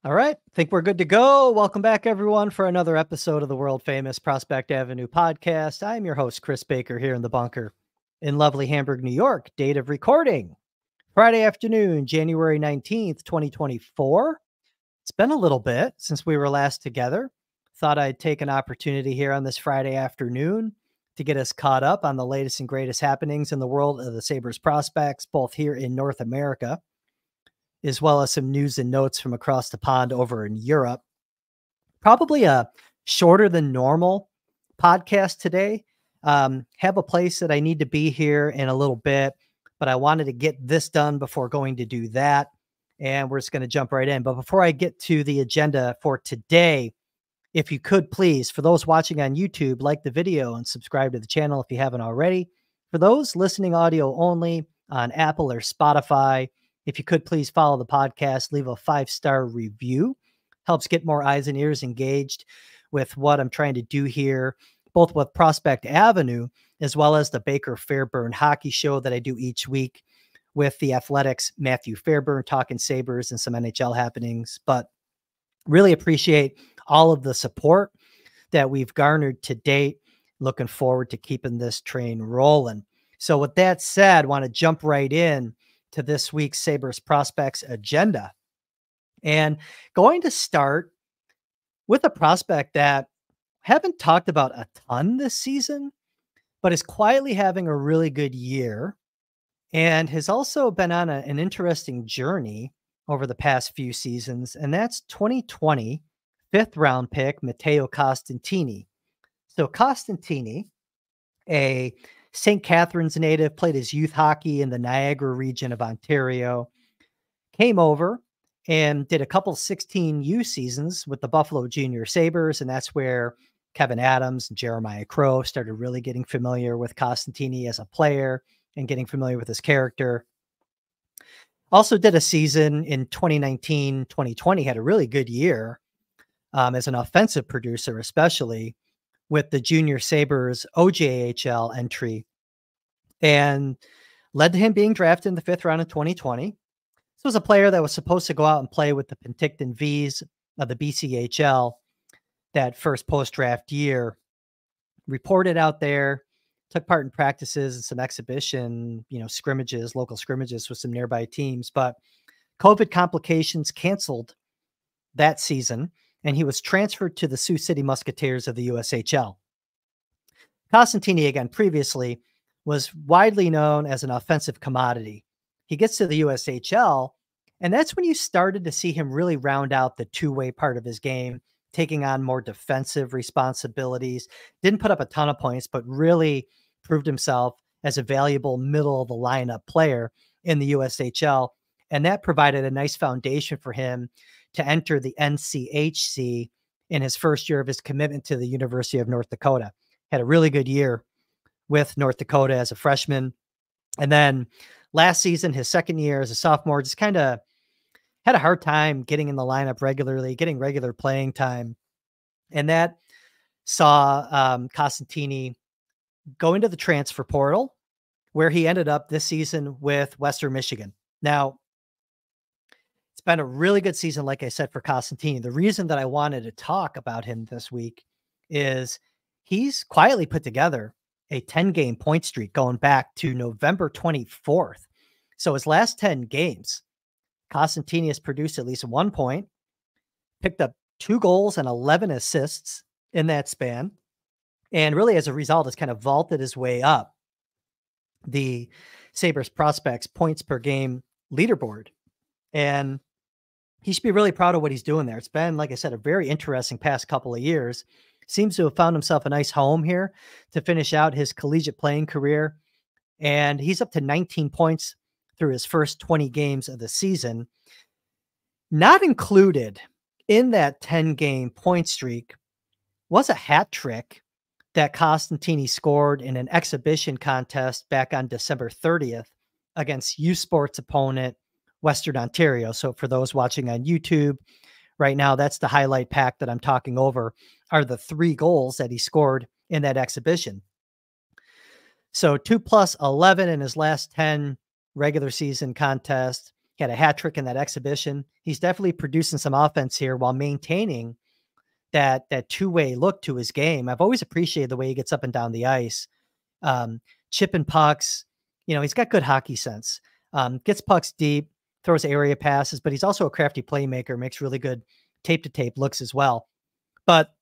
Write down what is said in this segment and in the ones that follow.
All right, think we're good to go. Welcome back, everyone, for another episode of the world-famous Prospect Avenue podcast. I'm your host, Kris Baker, here in the bunker in lovely Hamburg, New York. Date of recording, Friday afternoon, January 19th, 2024. It's been a little bit since we were last together. Thought I'd take an opportunity here on this Friday afternoon to get us caught up on the latest and greatest happenings in the world of the Sabres prospects, both here in North America, as well as some news and notes from across the pond over in Europe. Probably a shorter than normal podcast today. Have a place that I need to be here in a little bit, but I wanted to get this done before going to do that. And we're just going to jump right in. But before I get to the agenda for today, if you could please, for those watching on YouTube, like the video and subscribe to the channel if you haven't already. For those listening audio only on Apple or Spotify, if you could please follow the podcast, leave a 5-star review. Helps get more eyes and ears engaged with what I'm trying to do here, both with Prospect Avenue, as well as the Baker Fairburn hockey show that I do each week with the Athletics, Matthew Fairburn, talking Sabres and some NHL happenings. But really appreciate all of the support that we've garnered to date. Looking forward to keeping this train rolling. So with that said, I want to jump right in to this week's Sabres prospects agenda. And going to start with a prospect that haven't talked about a ton this season, but is quietly having a really good year and has also been on an interesting journey over the past few seasons. And that's 2020 5th round pick, Matteo Costantini. So Costantini, a St. Catharines native, played his youth hockey in the Niagara region of Ontario, came over and did a couple 16U seasons with the Buffalo Junior Sabres. And that's where Kevin Adams and Jeremiah Crow started really getting familiar with Costantini as a player and getting familiar with his character. Also did a season in 2019, 2020, had a really good year as an offensive producer, especially with the Junior Sabres OJHL entry, and led to him being drafted in the 5th round of 2020. This was a player that was supposed to go out and play with the Penticton Vs of the BCHL that first post-draft year. Reported out there, took part in practices and some exhibition, scrimmages, local scrimmages with some nearby teams, but COVID complications canceled that season, and he was transferred to the Sioux City Musketeers of the USHL. Costantini, again, previously was widely known as an offensive commodity. He gets to the USHL, and that's when you started to see him really round out the two-way part of his game, taking on more defensive responsibilities. Didn't put up a ton of points, but really proved himself as a valuable middle-of-the-lineup player in the USHL, and that provided a nice foundation for him to enter the NCHC in his first year of his commitment to the University of North Dakota. Had a really good year with North Dakota as a freshman. And then last season, his second year as a sophomore, just kind of had a hard time getting in the lineup regularly, getting regular playing time. And that saw Costantini go into the transfer portal, where he ended up this season with Western Michigan. Now, it's been a really good season, like I said, for Costantini. The reason that I wanted to talk about him this week is he's quietly put together a 10-game point streak going back to November 24th. So his last 10 games, Costantini has produced at least 1 point, picked up 2 goals and 11 assists in that span, and really as a result has kind of vaulted his way up the Sabres prospects points per game leaderboard. And he should be really proud of what he's doing there. It's been, like I said, a very interesting past couple of years. Seems to have found himself a nice home here to finish out his collegiate playing career. And he's up to 19 points through his first 20 games of the season. Not included in that 10-game point streak was a hat trick that Costantini scored in an exhibition contest back on December 30th against U Sports opponent Western Ontario. So for those watching on YouTube right now, that's the highlight pack that I'm talking over, are the 3 goals that he scored in that exhibition. So 2 plus 11 in his last 10 regular season contests, He had a hat trick in that exhibition. He's definitely producing some offense here while maintaining that two-way look to his game. I've always appreciated the way he gets up and down the ice, chipping pucks. He's got good hockey sense. Gets pucks deep, throws area passes, but he's also a crafty playmaker, makes really good tape-to-tape looks as well. But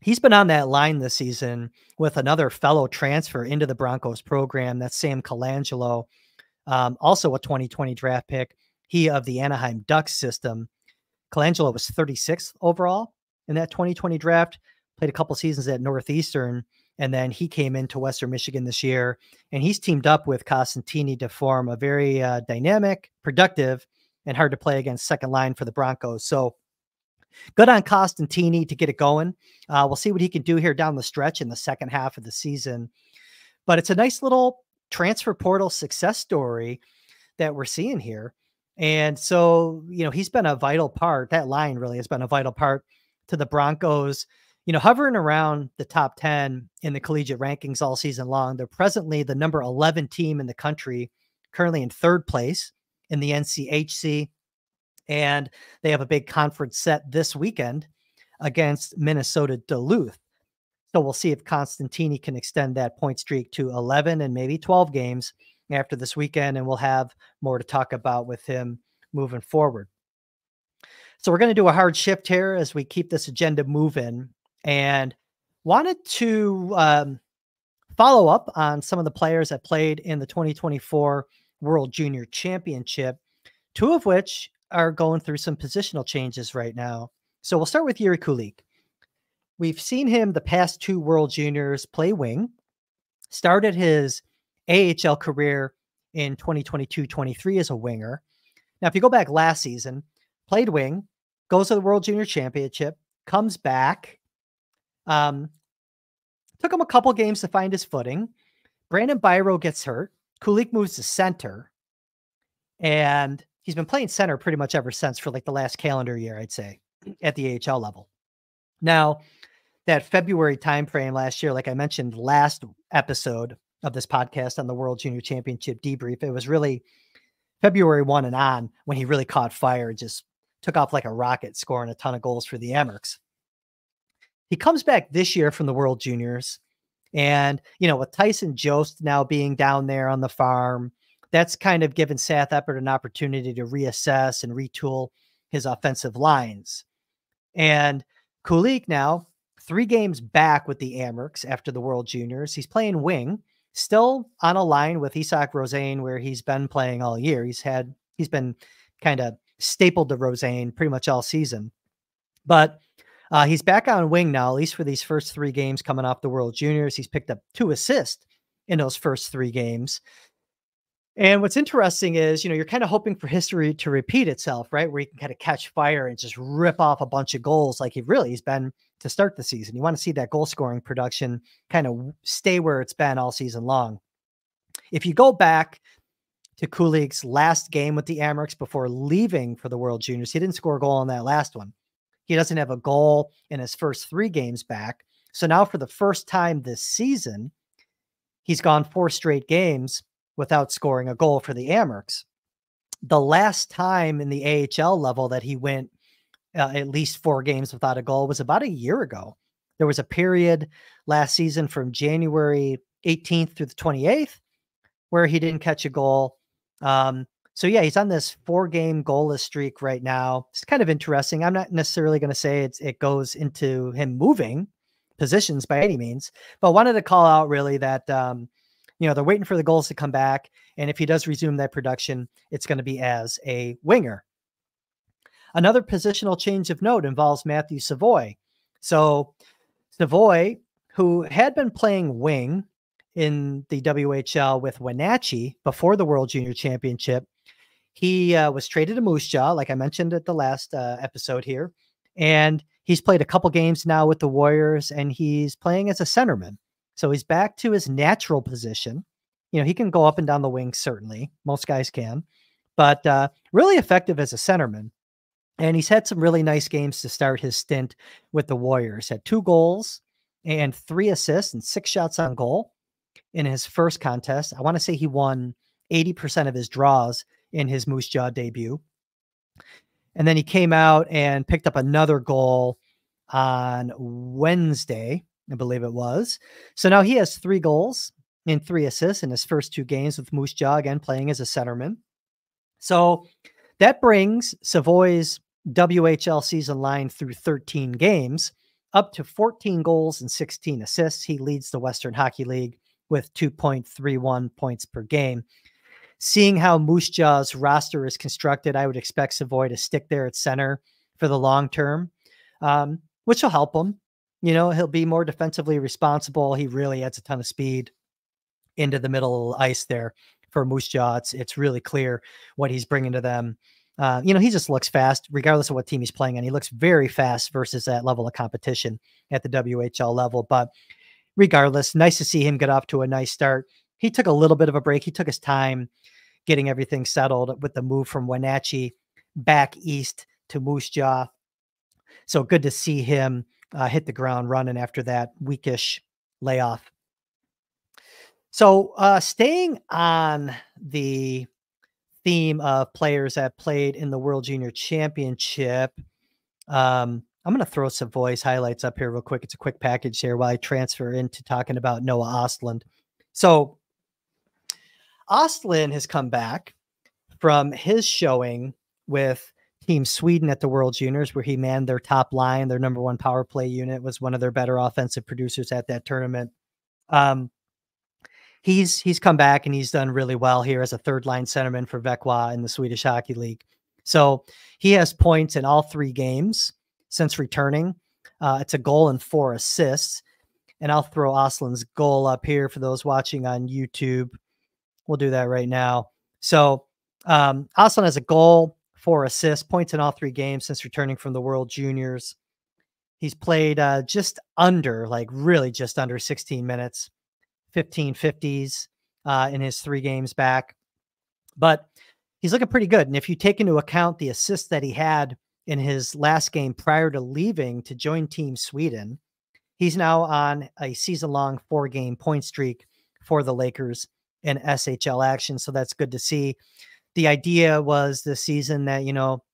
he's been on that line this season with another fellow transfer into the Broncos program. That's Sam Colangelo, also a 2020 draft pick. He of the Anaheim Ducks system. Colangelo was 36th overall in that 2020 draft, played a couple seasons at Northeastern, and then he came into Western Michigan this year, and he's teamed up with Costantini to form a very dynamic, productive, and hard to play against second line for the Broncos. So good on Costantini to get it going. We'll see what he can do here down the stretch in the second half of the season. But it's a nice little transfer portal success story that we're seeing here. And so, he's been a vital part. That line really has been a vital part to the Broncos, hovering around the top 10 in the collegiate rankings all season long. They're presently the number 11 team in the country, currently in third place in the NCHC. And they have a big conference set this weekend against Minnesota Duluth. So we'll see if Costantini can extend that point streak to 11 and maybe 12 games after this weekend. And we'll have more to talk about with him moving forward. So we're going to do a hard shift here as we keep this agenda moving, and wanted to follow up on some of the players that played in the 2024 World Junior Championship, two of which are going through some positional changes right now. So we'll start with Jiri Kulich. We've seen him the past two World Juniors play wing, started his AHL career in 2022-23 as a winger. Now, if you go back last season, played wing, goes to the World Junior Championship, comes back, took him a couple games to find his footing. Brandon Biro gets hurt. Kulich moves to center, and he's been playing center pretty much ever since for like the last calendar year, I'd say, at the AHL level. Now, that February timeframe last year, like I mentioned last episode of this podcast on the World Junior Championship debrief, it was really February 1 and on when he really caught fire, just took off like a rocket, scoring a ton of goals for the Amherst. He comes back this year from the World Juniors, and, with Tyson Jost now being down there on the farm, that's kind of given Seth Eppert an opportunity to reassess and retool his offensive lines. And Kulich now 3 games back with the Amherst after the World Juniors. He's playing wing, still on a line with Isak Rosén, where he's been playing all year. He's been kind of stapled to Rosén pretty much all season, but he's back on wing now, at least for these first 3 games coming off the World Juniors. He's picked up 2 assists in those first 3 games. And what's interesting is, you're kind of hoping for history to repeat itself, right? Where he can kind of catch fire and just rip off a bunch of goals like he's been to start the season. You want to see that goal scoring production kind of stay where it's been all season long. If you go back to Kulich's last game with the Amherst before leaving for the World Juniors, he didn't score a goal in that last one. He doesn't have a goal in his first 3 games back. So now for the first time this season, he's gone 4 straight games without scoring a goal for the Amherst. The last time in the AHL level that he went at least 4 games without a goal was about a year ago. There was a period last season from January 18th through the 28th where he didn't catch a goal. So yeah, he's on this 4-game goalless streak right now. It's kind of interesting. I'm not necessarily going to say it goes into him moving positions by any means, but I wanted to call out really that, they're waiting for the goals to come back. And if he does resume that production, it's going to be as a winger. Another positional change of note involves Matthew Savoie. So Savoie, who had been playing wing in the WHL with Wenatchee before the World Junior Championship, he was traded to Moose Jaw, like I mentioned at the last episode here. And he's played a couple games now with the Warriors, and he's playing as a centerman. So he's back to his natural position. He can go up and down the wing, certainly. Most guys can. But really effective as a centerman. And he's had some really nice games to start his stint with the Warriors. Had 2 goals and 3 assists and 6 shots on goal in his first contest. I want to say he won 80% of his draws in his Moose Jaw debut. And then he came out and picked up another goal on Wednesday, I believe it was. So now he has 3 goals and 3 assists in his first 2 games with Moose Jaw, again, playing as a centerman. So that brings Savoie's WHL season line through 13 games up to 14 goals and 16 assists. He leads the Western Hockey League with 2.31 points per game. Seeing how Moose Jaw's roster is constructed, I would expect Savoie to stick there at center for the long term, which will help him. You know, he'll be more defensively responsible. He really adds a ton of speed into the middle of the ice there for Moose Jaw. It's really clear what he's bringing to them. You know, he just looks fast, regardless of what team he's playing on. He looks very fast versus that level of competition at the WHL level. But regardless, nice to see him get off to a nice start. He took a little bit of a break. He took his time getting everything settled with the move from Wenatchee back east to Moose Jaw. So good to see him hit the ground running after that weekish layoff. So staying on the theme of players that played in the World Junior Championship, I'm going to throw Savoie's highlights up here real quick. It's a quick package here while I transfer into talking about Noah Ostlund. So Ostlund has come back from his showing with Team Sweden at the World Juniors, where he manned their top line. Their number 1 power play unit, was one of their better offensive producers at that tournament. He's come back and he's done really well here as a 3rd-line centerman for Växjö in the Swedish Hockey League. So he has points in all 3 games since returning. It's a goal and 4 assists. And I'll throw Ostlund's goal up here for those watching on YouTube. We'll do that right now. So Ostlund has a goal, 4 assists, points in all 3 games since returning from the World Juniors. He's played just under, like really just under 16 minutes, 15 50s in his 3 games back. But he's looking pretty good. And if you take into account the assists that he had in his last game prior to leaving to join Team Sweden, he's now on a season-long 4-game point streak for the Lakers in SHL action. So that's good to see. The idea was this season that, you know,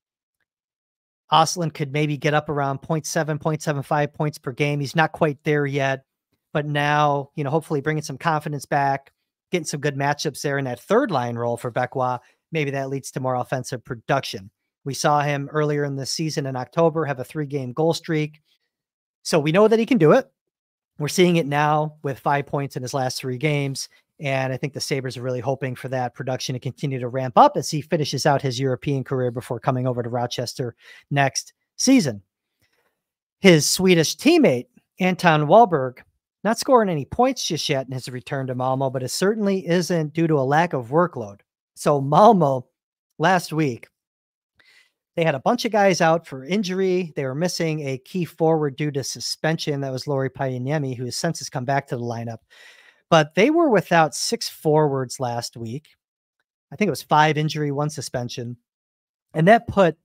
Ostlund could maybe get up around 0.7, 0.75 points per game. He's not quite there yet, but now, you know, hopefully bringing some confidence back, getting some good matchups there in that 3rd-line role for Växjö. Maybe that leads to more offensive production. We saw him earlier in the season in October have a 3-game goal streak. So we know that he can do it. We're seeing it now with 5 points in his last 3 games. And I think the Sabres are really hoping for that production to continue to ramp up as he finishes out his European career before coming over to Rochester next season. His Swedish teammate, Anton Wahlberg, not scoring any points just yet in his return to Malmö, but it certainly isn't due to a lack of workload. So Malmö last week, they had a bunch of guys out for injury. They were missing a key forward due to suspension. That was Lauri Pajaniemi, who has since come back to the lineup. But they were without 6 forwards last week. I think it was 5 injury, 1 suspension. And that put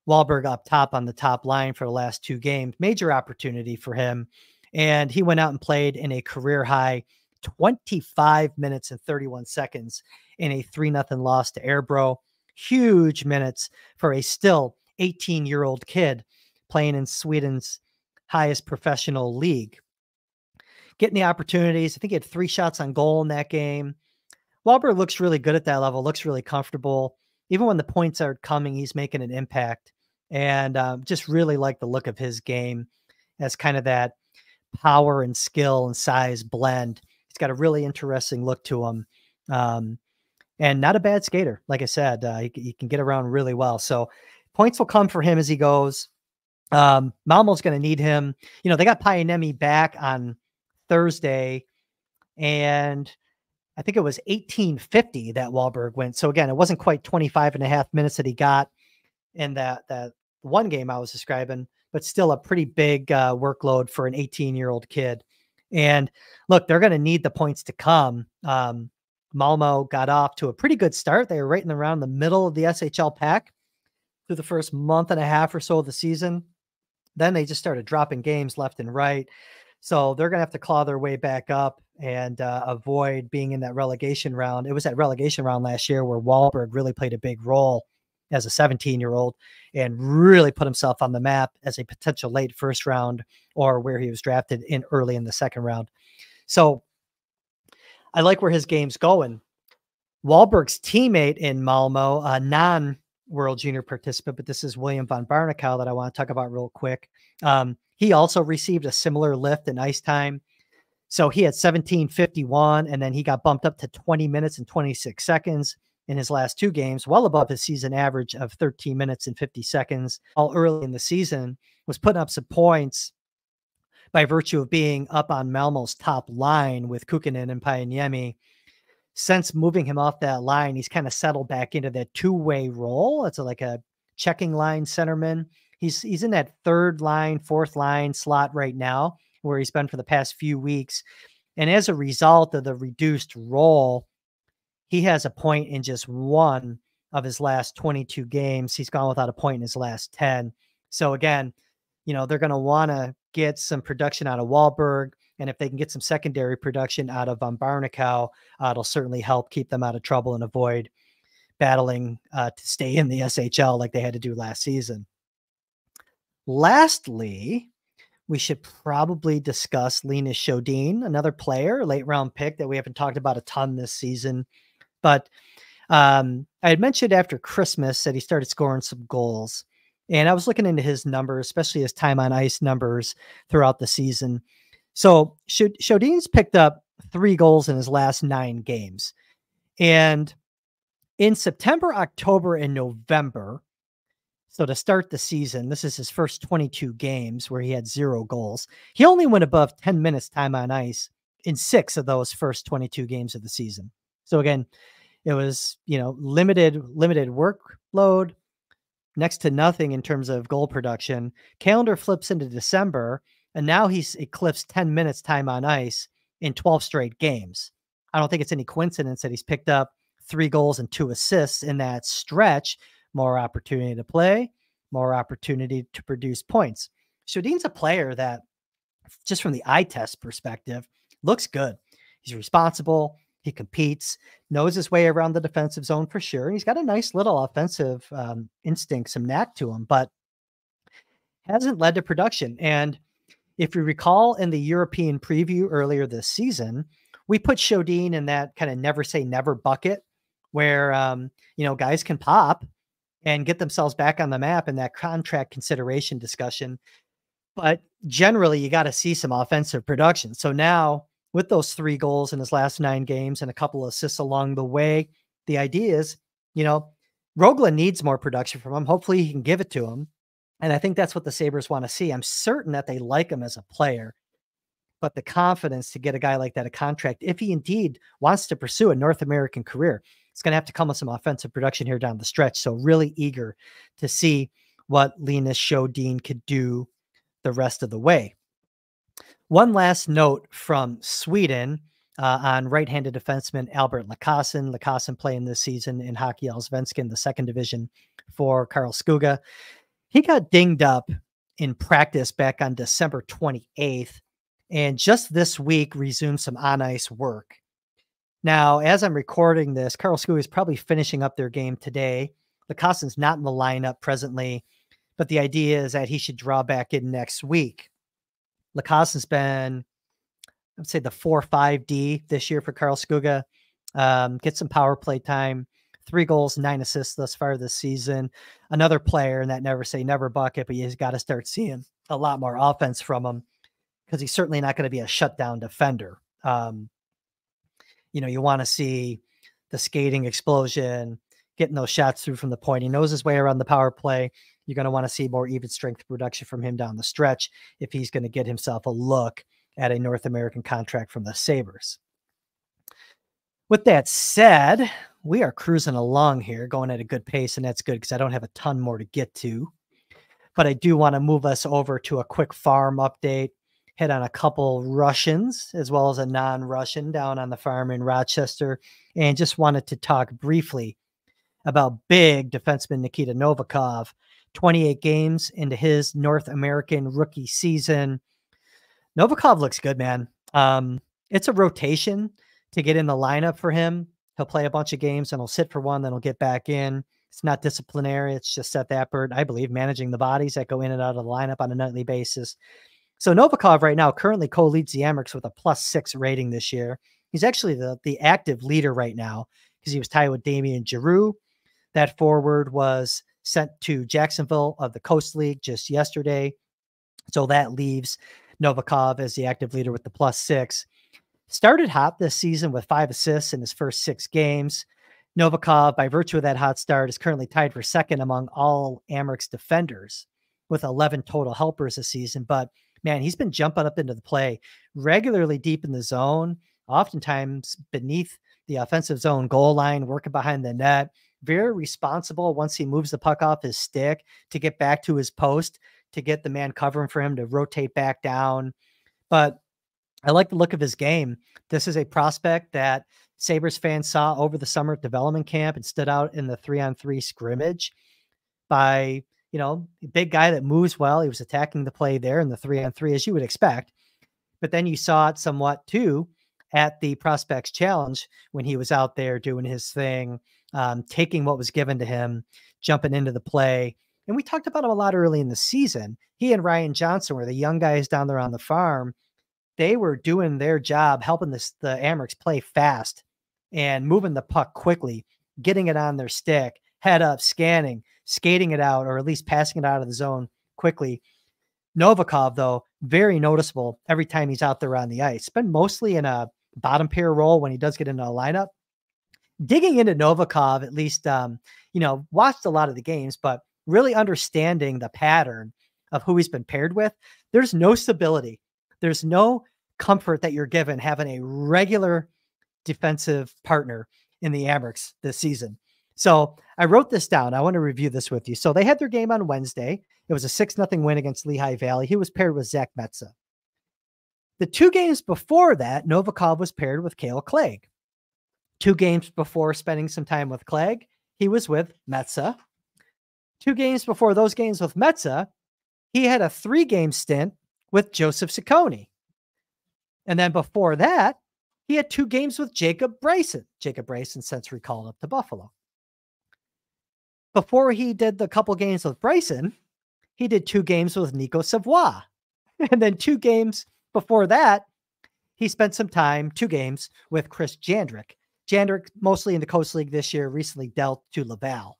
Wahlberg up top on the top line for the last 2 games. Major opportunity for him. And he went out and played in a career high 25 minutes and 31 seconds in a 3-0 loss to Airbro. Huge minutes for a still 18-year-old kid playing in Sweden's highest professional league. Getting the opportunities. I think he had 3 shots on goal in that game. Wahlberg looks really good at that level, looks really comfortable. Even when the points aren't coming, he's making an impact. And just really like the look of his game as kind of that power and skill and size blend. He's got a really interesting look to him. And not a bad skater. Like I said, he can get around really well. So points will come for him as he goes. Malmö's going to need him. You know, they got Pajaniemi back on Thursday, and I think it was 18:50 that Wahlberg went. So again, it wasn't quite 25.5 minutes that he got in that 1 game I was describing, but still a pretty big workload for an 18-year-old kid. And look, they're going to need the points to come. Malmö got off to a pretty good start. They were right in around the middle of the SHL pack through the first month and a half or so of the season. Then they just started dropping games left and right. So they're going to have to claw their way back up and avoid being in that relegation round. It was that relegation round last year where Wahlberg really played a big role as a 17-year-old and really put himself on the map as a potential late first round or where he was drafted in early in the second round. So I like where his game's going. Wahlberg's teammate in Malmo, a non-World Junior participant, but this is William Von Barnekow that I want to talk about real quick. He also received a similar lift in ice time. So he had 17:51, and then he got bumped up to 20 minutes and 26 seconds in his last two games, well above his season average of 13 minutes and 50 seconds. All early in the season, was putting up some points by virtue of being up on Malmo's top line with Kukkonen and Painiemi. Since moving him off that line, he's kind of settled back into that two-way role. It's like a checking line centerman. He's in that third line, fourth line slot right now, where he's been for the past few weeks. And as a result of the reduced role, he has a point in just one of his last 22 games. He's gone without a point in his last 10. So again, they're going to want to get some production out of Wahlberg. And if they can get some secondary production out of Von Barnekow, it'll certainly help keep them out of trouble and avoid battling to stay in the SHL like they had to do last season. Lastly, we should probably discuss Linus Sjodin, another player, late round pick that we haven't talked about a ton this season. But I had mentioned after Christmas that he started scoring some goals. And I was looking into his numbers, especially his time on ice numbers throughout the season. So Sjodin's picked up 3 goals in his last 9 games. And in September, October, and November, so to start the season, this is his first 22 games where he had 0 goals. He only went above 10 minutes time on ice in 6 of those first 22 games of the season. So again, it was, limited workload, next to nothing in terms of goal production. Calendar flips into December, and now he's eclipsed 10 minutes time on ice in 12 straight games. I don't think it's any coincidence that he's picked up 3 goals and 2 assists in that stretch. More opportunity to play, more opportunity to produce points. Sjodin's a player that, just from the eye test perspective, looks good. He's responsible. He competes, knows his way around the defensive zone for sure. And he's got a nice little offensive instinct, some knack to him, but hasn't led to production. And if you recall in the European preview earlier this season, we put Sjodin in that kind of never say never bucket where, guys can pop and get themselves back on the map in that contract consideration discussion. But generally, you got to see some offensive production. So now, with those 3 goals in his last 9 games and a couple of assists along the way, the idea is, Rögle needs more production from him. Hopefully he can give it to him. And I think that's what the Sabres want to see. I'm certain that they like him as a player, but the confidence to get a guy like that a contract, if he indeed wants to pursue a North American career, it's going to have to come with some offensive production here down the stretch. So really eager to see what Linus Sjodin could do the rest of the way. One last note from Sweden on right-handed defenseman Albert Lyckasen. Lyckasen playing this season in Hockey Allsvenskan, the 2nd division for Karlskoga. He got dinged up in practice back on December 28th, and just this week resumed some on-ice work. Now, as I'm recording this, Karlskoga is probably finishing up their game today. Lyckasen's not in the lineup presently, but the idea is that he should draw back in next week. Lyckasen's been, I'd say, the 4-5D this year for Karlskoga. Get some power play time, 3 goals, 9 assists thus far this season. Another player in that never say never bucket, but he's got to start seeing a lot more offense from him because he's certainly not going to be a shutdown defender. You want to see the skating explosion, getting those shots through from the point. He knows his way around the power play. You're going to want to see more even strength production from him down the stretch if he's going to get himself a look at a North American contract from the Sabres. With that said, we are cruising along here, going at a good pace, and that's good because I don't have a ton more to get to. But I do want to move us over to a quick farm update, hit on a couple Russians as well as a non-Russian down on the farm in Rochester, and just wanted to talk briefly about big defenseman Nikita Novikov. 28 games into his North American rookie season. Novikov looks good, man. It's a rotation to get in the lineup for him. He'll play a bunch of games and he'll sit for one, then he'll get back in. It's not disciplinary. It's just Seth Appert, I believe, managing the bodies that go in and out of the lineup on a nightly basis. So Novikov right now currently co-leads the Amerks with a +6 rating this year. He's actually the active leader right now because he was tied with Damian Giroux. That forward was sent to Jacksonville of the Coast League just yesterday. So that leaves Novikov as the active leader with the +6. Started hot this season with 5 assists in his first 6 games. Novikov, by virtue of that hot start, is currently tied for second among all Amerks defenders with 11 total helpers this season. But man, he's been jumping up into the play regularly deep in the zone, oftentimes beneath the offensive zone goal line, working behind the net. Very responsible once he moves the puck off his stick to get back to his post, to get the man covering for him to rotate back down. But I like the look of his game. This is a prospect that Sabres fans saw over the summer at development camp and stood out in the 3-on-3 scrimmage by, big guy that moves well. He was attacking the play there in the 3-on-3 as you would expect. But then you saw it somewhat too at the Prospects Challenge when he was out there doing his thing, taking what was given to him, jumping into the play. And we talked about him a lot early in the season. He and Ryan Johnson were the young guys down there on the farm. They were doing their job, helping the Amerks play fast and moving the puck quickly, getting it on their stick, head up, scanning, skating it out, or at least passing it out of the zone quickly. Novikov, though, very noticeable every time he's out there on the ice. Been mostly in a bottom pair role when he does get into a lineup. Digging into Novikov, at least, watched a lot of the games, but really understanding the pattern of who he's been paired with. There's no stability. There's no comfort that you're given having a regular defensive partner in the Amerks this season. So I wrote this down. I want to review this with you. So they had their game on Wednesday. It was a 6-0 win against Lehigh Valley. He was paired with Zach Metsa. The 2 games before that, Novikov was paired with Cale Clegg. 2 games before spending some time with Clegg, he was with Metsa. 2 games before those games with Metsa, he had a 3-game stint with Joseph Ciccone. And then before that, he had 2 games with Jacob Bryson. Jacob Bryson since recalled up to Buffalo. Before he did the couple games with Bryson, he did 2 games with Nico Savoie. And then 2 games before that, he spent some time, 2 games, with Chris Jandrick. Jandrick, mostly in the Coast League this year, recently dealt to Laval.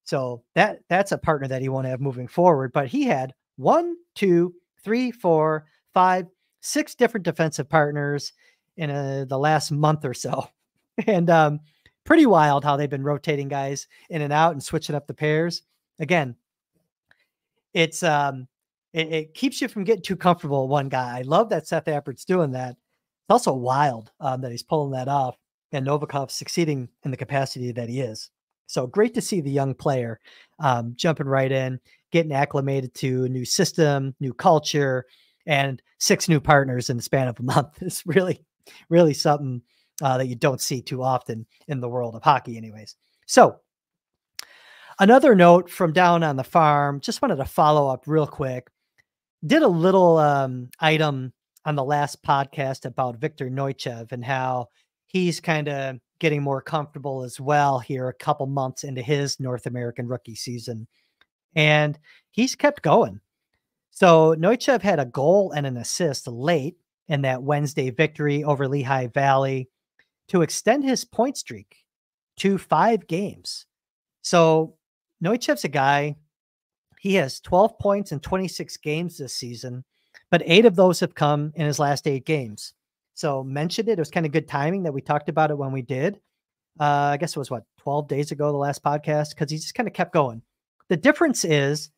So that's a partner that he won't have moving forward. But he had 1, 2, 3, 4, 5, 6 different defensive partners in the last month or so. And pretty wild how they've been rotating guys in and out and switching up the pairs. Again, it's it keeps you from getting too comfortable with one guy. I love that Seth Appert's doing that. It's also wild that he's pulling that off and Novikov succeeding in the capacity that he is. So great to see the young player jumping right in, getting acclimated to a new system, new culture, and 6 new partners in the span of a month. It's really, really something that you don't see too often in the world of hockey anyways. So another note from down on the farm, just wanted to follow up real quick. Did a little item on the last podcast about Viktor Neuchev and how he's kind of getting more comfortable as well here a couple months into his North American rookie season. And he's kept going. So Neuchev had a goal and an assist late in that Wednesday victory over Lehigh Valley to extend his point streak to 5 games. So Neuchev's a guy, he has 12 points in 26 games this season, but 8 of those have come in his last 8 games. So mentioned it was kind of good timing that we talked about it when we did. I guess it was 12 days ago, the last podcast, because he just kind of kept going. The difference is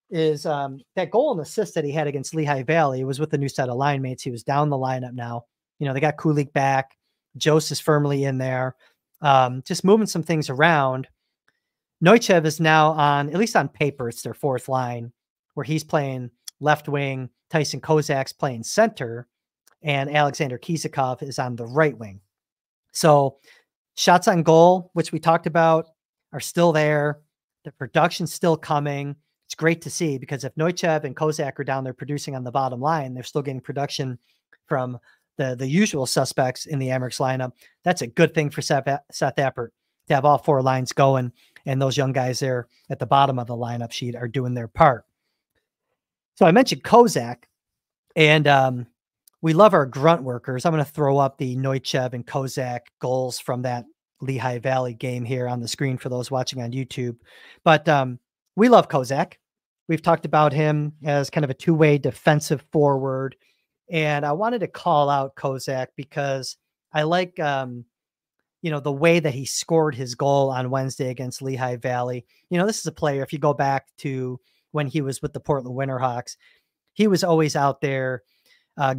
that goal and assist that he had against Lehigh Valley was with the new set of line mates. He was down the lineup now. They got Kulich back. Jose is firmly in there. Just moving some things around. Neuchev is now on, at least on paper, it's their 4th line, where he's playing left wing. Tyson Kozak's playing center, and Alexander Kizakov is on the right wing. So shots on goal, which we talked about, are still there. The production's still coming. it's great to see, because if Neuchev and Kozak are down there producing on the bottom line, they're still getting production from the usual suspects in the Amerks lineup. That's a good thing for Seth Appert to have all 4 lines going, and those young guys there at the bottom of the lineup sheet are doing their part. So I mentioned Kozak, and we love our grunt workers. I'm going to throw up the Neuchev and Kozak goals from that Lehigh Valley game here on the screen for those watching on YouTube. But we love Kozak. We've talked about him as kind of a two-way defensive forward. And I wanted to call out Kozak because I like, the way that he scored his goal on Wednesday against Lehigh Valley. This is a player, if you go back to when he was with the Portland Winterhawks, he was always out there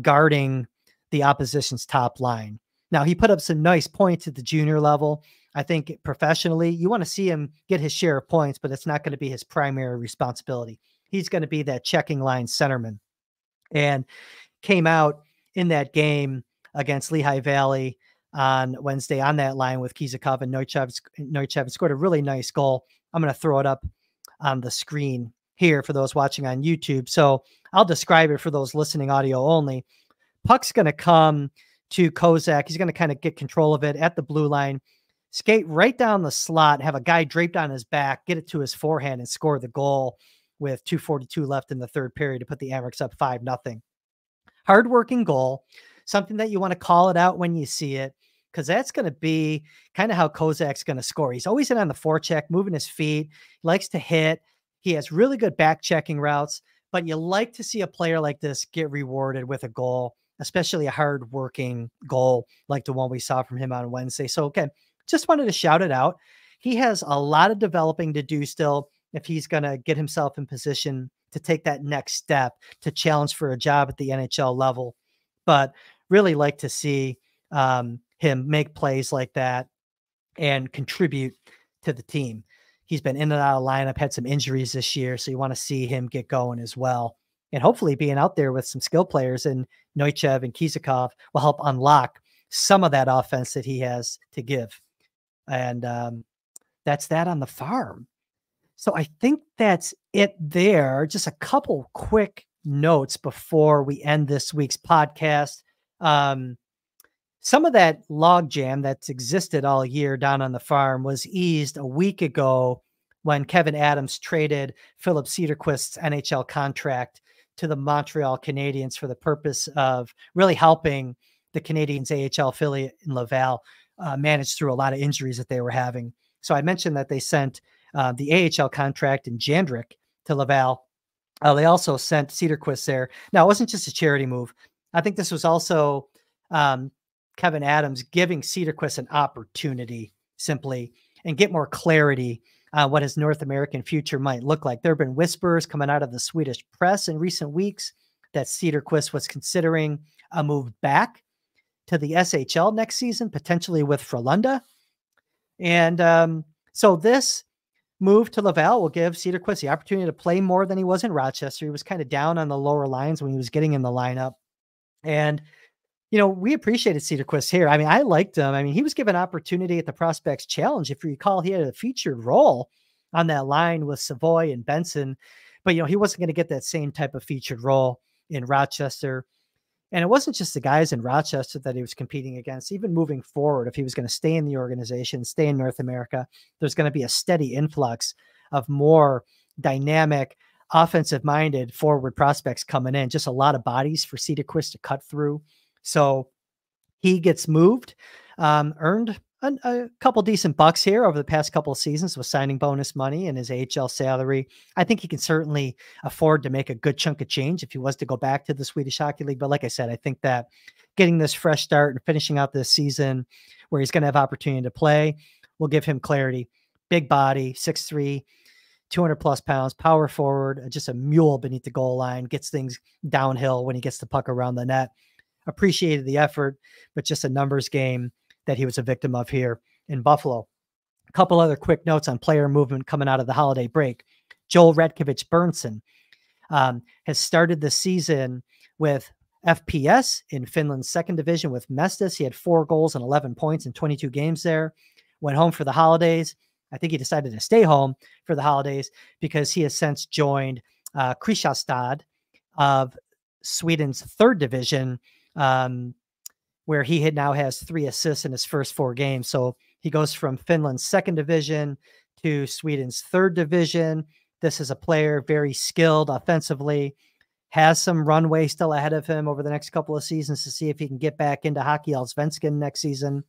guarding the opposition's top line. Now, he put up some nice points at the junior level. I think professionally, you want to see him get his share of points, but it's not going to be his primary responsibility. He's going to be that checking line centerman, and came out in that game against Lehigh Valley on Wednesday on that line with Kizakov and Neuchev scored a really nice goal. I'm going to throw it up on the screen here for those watching on YouTube. So I'll describe it for those listening audio only. Puck's going to come to Kozak. He's going to kind of get control of it at the blue line, skate right down the slot, have a guy draped on his back, get it to his forehand, and score the goal with 2:42 left in the third period to put the Amerks up 5-0. Hardworking goal, something that you want to call it out when you see it, because that's going to be kind of how Kozak's going to score. He's always in on the forecheck, moving his feet, he likes to hit. He has really good back checking routes, but you like to see a player like this get rewarded with a goal, especially a hard-working goal like the one we saw from him on Wednesday. So, okay, just wanted to shout it out. He has a lot of developing to do still if he's going to get himself in position to take that next step to challenge for a job at the NHL level. But really like to see him make plays like that and contribute to the team. He's been in and out of lineup, had some injuries this year, so you want to see him get going as well. And hopefully being out there with some skill players in Neuchev and Kizakov will help unlock some of that offense that he has to give. And that's that on the farm. So I think that's it there. Just a couple quick notes before we end this week's podcast. Some of that logjam that's existed all year down on the farm was eased a week ago when Kevin Adams traded Filip Cederqvist's NHL contract to the Montreal Canadiens for the purpose of really helping the Canadiens AHL affiliate in Laval manage through a lot of injuries that they were having. So I mentioned that they sent the AHL contract in Jandrick to Laval. They also sent Cederqvist there. Now, it wasn't just a charity move. I think this was also Kevin Adams giving Cederqvist an opportunity simply and get more clarity on what his North American future might look like. There have been whispers coming out of the Swedish press in recent weeks that Cederqvist was considering a move back to the SHL next season, potentially with Frölunda. And so this move to Laval will give Cederqvist the opportunity to play more than he was in Rochester. He was kind of down on the lower lines when he was getting in the lineup. And we appreciated Cederqvist here. I mean, I liked him. I mean, he was given opportunity at the Prospects Challenge. If you recall, he had a featured role on that line with Savoie and Benson, but, he wasn't going to get that same type of featured role in Rochester. And it wasn't just the guys in Rochester that he was competing against. Even moving forward, if he was going to stay in the organization, stay in North America, there's going to be a steady influx of more dynamic, offensive-minded forward prospects coming in. Just a lot of bodies for Cederqvist to cut through. So he gets moved, earned a couple decent bucks here over the past couple of seasons with signing bonus money and his AHL salary. I think he can certainly afford to make a good chunk of change if he was to go back to the Swedish Hockey League. But like I said, I think that getting this fresh start and finishing out this season where he's going to have opportunity to play will give him clarity. Big body, 6'3", 200 plus pounds, power forward, just a mule beneath the goal line, gets things downhill when he gets the puck around the net. Appreciated the effort, but just a numbers game that he was a victim of here in Buffalo. A couple other quick notes on player movement coming out of the holiday break. Joel Ratkovic-Berndtsson has started the season with FPS in Finland's second division with Mestis. He had 4 goals and 11 points in 22 games there. Went home for the holidays, I think he decided to stay home for the holidays because he has since joined Kristianstad of Sweden's third division, where he now has 3 assists in his first 4 games. So he goes from Finland's second division to Sweden's third division. This is a player very skilled offensively, has some runway still ahead of him over the next couple of seasons to see if he can get back into Hockey Allsvenskan next season,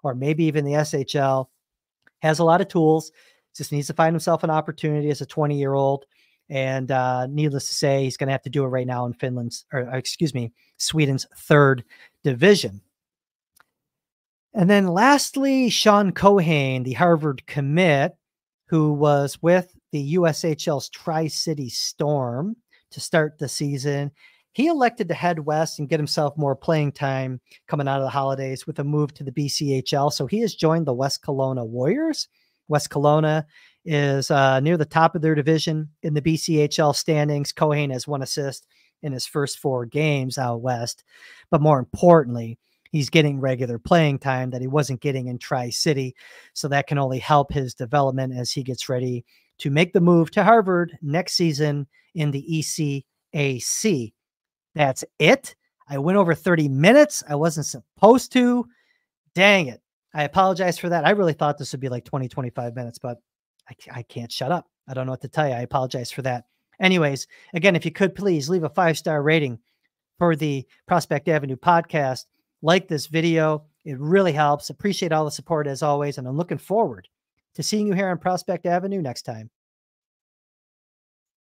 or maybe even the SHL. Has a lot of tools, just needs to find himself an opportunity as a 20-year-old. And needless to say, he's going to have to do it right now in Sweden's third division. And then lastly, Sean Keohane, the Harvard commit, who was with the USHL's Tri-City Storm to start the season. He elected to head west and get himself more playing time coming out of the holidays with a move to the BCHL. So he has joined the West Kelowna Warriors. West Kelowna is near the top of their division in the BCHL standings. Keohane has 1 assist in his first 4 games out west. But more importantly, he's getting regular playing time that he wasn't getting in Tri-City. So that can only help his development as he gets ready to make the move to Harvard next season in the ECAC. That's it. I went over 30 minutes. I wasn't supposed to. Dang it. I apologize for that. I really thought this would be like 20, 25 minutes, but I can't shut up. I don't know what to tell you. I apologize for that. Anyways, again, if you could please leave a 5-star rating for the Prospect Avenue podcast. Like this video. It really helps. Appreciate all the support as always. And I'm looking forward to seeing you here on Prospect Avenue next time.